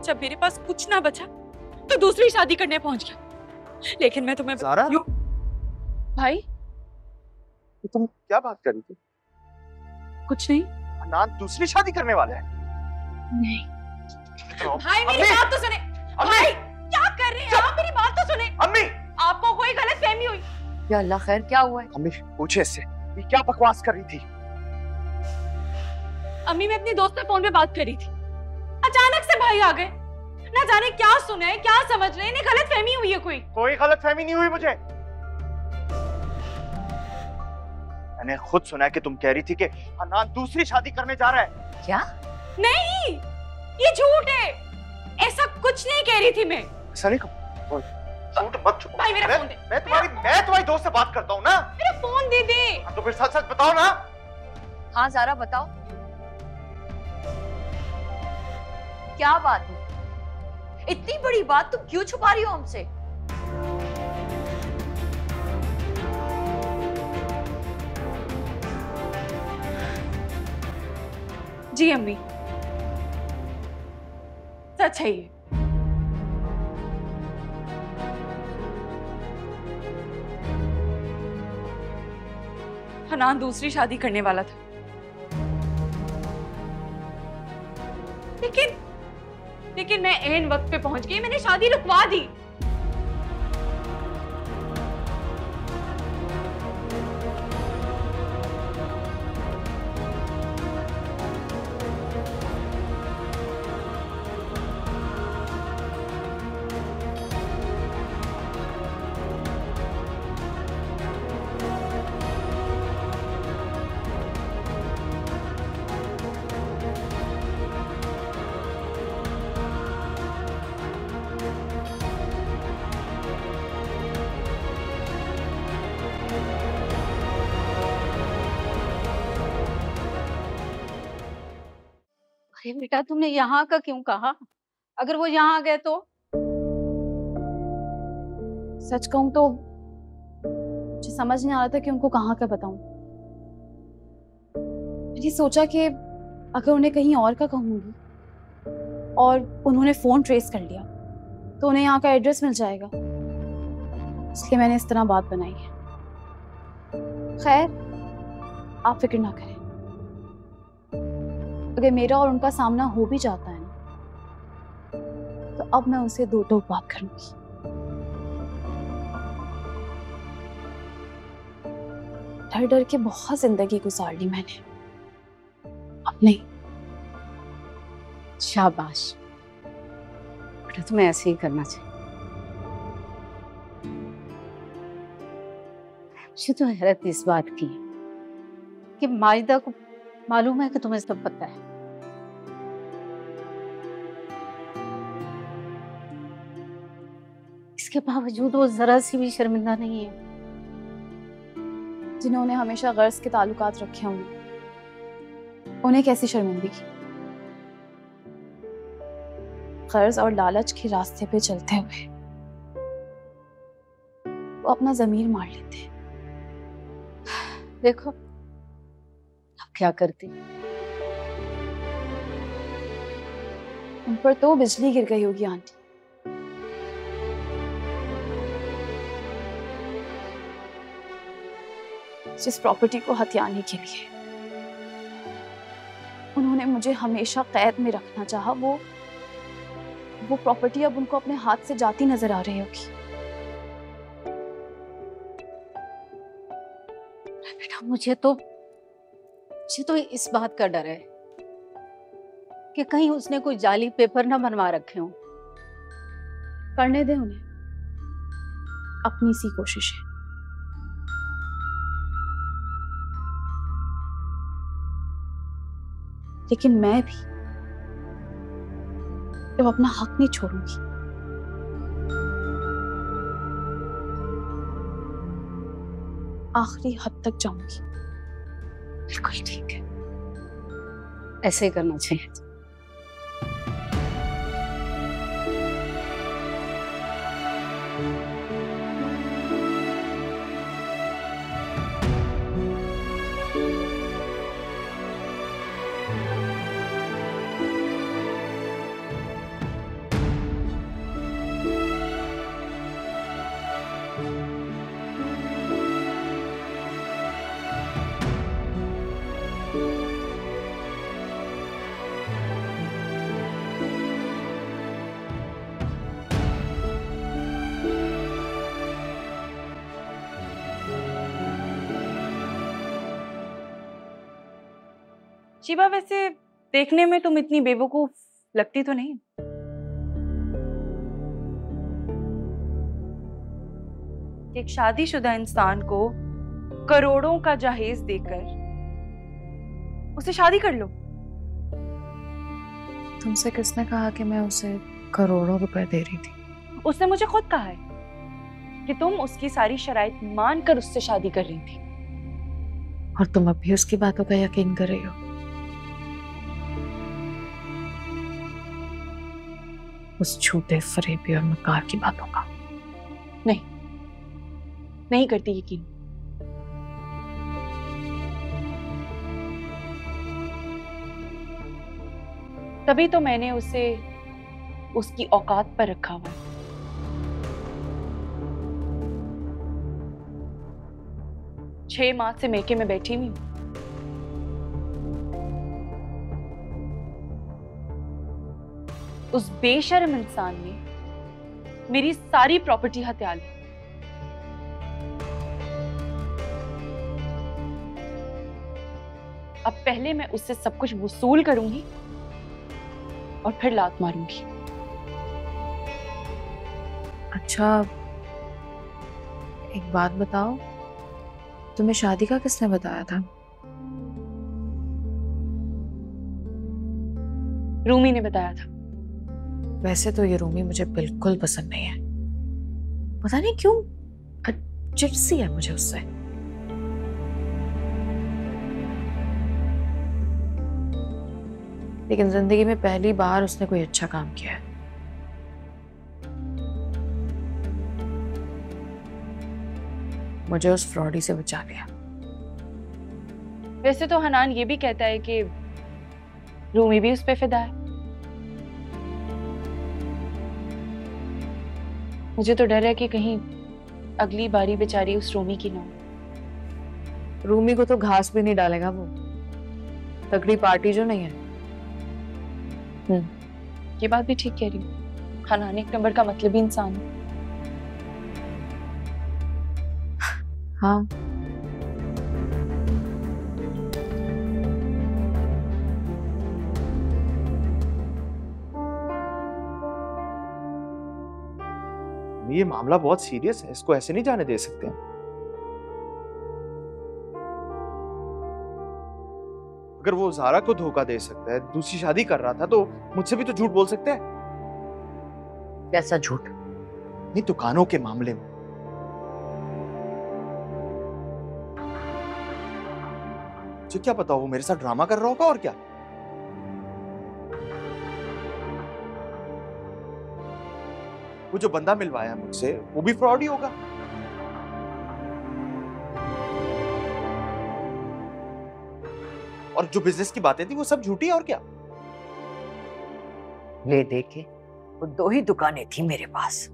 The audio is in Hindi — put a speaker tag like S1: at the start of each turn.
S1: जब मेरे पास कुछ ना बचा तो दूसरी शादी करने पहुंच गया। लेकिन मैं तुम्हें
S2: ज़ारा,
S1: भाई
S2: तुम क्या बात कर रही थी?
S1: कुछ नहीं।
S2: अनान दूसरी शादी करने वाला है?
S1: नहीं भाई, मेरी बात तो सुने। भाई क्या कर रहे हैं आप? मेरी बात तो सुने।
S2: अम्मी,
S1: आपको कोई गलतफहमी हुई?
S3: या अल्लाह खैर, क्या हुआ है?
S2: अम्मी पूछे इससे, ये क्या बकवास कर रही थी?
S1: अम्मी, मैं अपनी दोस्त से फोन पे बात कर रही थी, अचानक से भाई आ गए। ना जाने क्या सुना है, क्या समझ रहे हैं, गलतफहमी हुई है कोई?
S2: कोई गलतफहमी नहीं हुई मुझे। मैंने खुद सुना है कि तुम कह रही थी कि अनान दूसरी शादी करने जा रहा है।
S3: क्या?
S1: नहीं, ये झूठ है, ऐसा कुछ नहीं कह रही थी मैं।
S2: ऐसा नहीं कहूं, झूठ मत छुपो।
S1: भाई मेरा फोन दे।
S2: मैं तुम्हारी दोस्त से बात करता हूँ ना।
S1: मेरा फोन दे दे।
S2: तो फिर सच सच बताओ ना।
S3: हाँ ज़ारा बताओ, क्या बात है? इतनी बड़ी बात तुम क्यों छुपा रही हो हमसे?
S1: जी अम्मी, सच है ये। हनान दूसरी शादी करने वाला था, लेकिन मैं ऐन वक्त पे पहुंच गई, मैंने शादी रुकवा दी।
S3: अरे बेटा, तुमने यहाँ का क्यों कहा? अगर वो यहाँ आ गए तो?
S4: सच कहूं तो मुझे समझ नहीं आ रहा था कि उनको कहाँ का बताऊं। मैंने सोचा कि अगर उन्हें कहीं और का कहूंगी और उन्होंने फोन ट्रेस कर लिया तो उन्हें यहाँ का एड्रेस मिल जाएगा, इसलिए मैंने इस तरह बात बनाई है। खैर, आप फिक्र ना करें, अगर मेरा और उनका सामना हो भी जाता है ना, तो अब मैं उनसे दो टोक बात करूंगी। डर डर के बहुत जिंदगी गुजार ली मैंने, अब नहीं।
S3: शाबाश बेटा, तुम्हें ऐसे ही करना चाहिए। मुझे तो हैरत इस बात की है कि माजिदा को मालूम है कि तुम्हें सब पता है। इसके बावजूद वो जरा सी भी शर्मिंदा नहीं है।
S4: जिन्होंने हमेशा गर्ज के ताल्लुकात रखे होंगे, उन्हें कैसी शर्मिंदगी। गर्ज और लालच के रास्ते पे चलते हुए वो अपना ज़मीर मार लेते हैं।
S3: देखो अब क्या करती।
S4: उन पर तो बिजली गिर गई होगी आंटी। जिस प्रॉपर्टी को हथियाने के लिए उन्होंने मुझे हमेशा कैद में रखना चाहा, वो प्रॉपर्टी अब उनको अपने हाथ से जाती नजर आ रही होगी।
S3: बेटा, मुझे तो इस बात का डर है कि कहीं उसने कोई जाली पेपर ना बनवा रखे हो।
S4: करने दे उन्हें, अपनी सी कोशिश है। लेकिन मैं भी अब अपना हक नहीं छोड़ूंगी। आखिरी हद तक जाऊंगी।
S3: बिल्कुल ठीक है, ऐसे ही करना चाहिए।
S1: शिवा, वैसे देखने में तुम इतनी बेवकूफ लगती तो नहीं। एक शादीशुदा इंसान को करोड़ों का जहेज देकर उसे शादी कर लो।
S4: तुमसे किसने कहा कि मैं उसे करोड़ों रुपए दे रही थी?
S1: उसने मुझे खुद कहा है कि तुम उसकी सारी शराइत मानकर उससे शादी कर रही थी।
S4: और तुम अब भी उसकी बातों का यकीन कर रही हो? उस झूठे फरेबी और मकार की बातों का?
S1: नहीं करती यकीन। तभी तो मैंने उसे उसकी औकात पर रखा हुआ है। 6 माह से मेके में बैठी हुई हूं। उस बेशर्म इंसान ने मेरी सारी प्रॉपर्टी हत्या ली। अब पहले मैं उससे सब कुछ वसूल करूंगी और फिर लात मारूंगी।
S4: अच्छा, एक बात बताओ, तुम्हें शादी का किसने बताया था?
S1: रूमी ने बताया था।
S4: वैसे तो ये रूमी मुझे बिल्कुल पसंद नहीं है, पता नहीं क्यों अजीब सी है मुझे उससे। लेकिन जिंदगी में पहली बार उसने कोई अच्छा काम किया है। मुझे उस फ्रॉडी से बचा लिया।
S1: वैसे तो हनान ये भी कहता है कि रूमी भी उस पे फिदा है। मुझे तो डर है कि कहीं अगली बारी बेचारी उस रूमी की ना हो।
S4: रूमी को तो घास भी नहीं डालेगा वो, तगड़ी पार्टी जो नहीं है।
S1: ये बात भी ठीक कह रही हूँ। हनान एक नंबर का मतलबी इंसान है।
S4: हाँ,
S2: ये मामला बहुत सीरियस है, इसको ऐसे नहीं जाने दे सकते हैं। अगर वो ज़ारा को धोखा दे सकता है, दूसरी शादी कर रहा था, तो मुझसे भी तो झूठ बोल सकता है।
S3: कैसा झूठ?
S2: नहीं, दुकानों के मामले में। मुझे क्या पता, वो मेरे साथ ड्रामा कर रहा होगा और क्या। वो जो बंदा मिलवाया मुझसे, वो भी फ्रॉड ही होगा। और जो बिजनेस की बातें थी वो सब झूठी है और क्या।
S3: ले देखे, वो 2 ही दुकानें थी मेरे पास,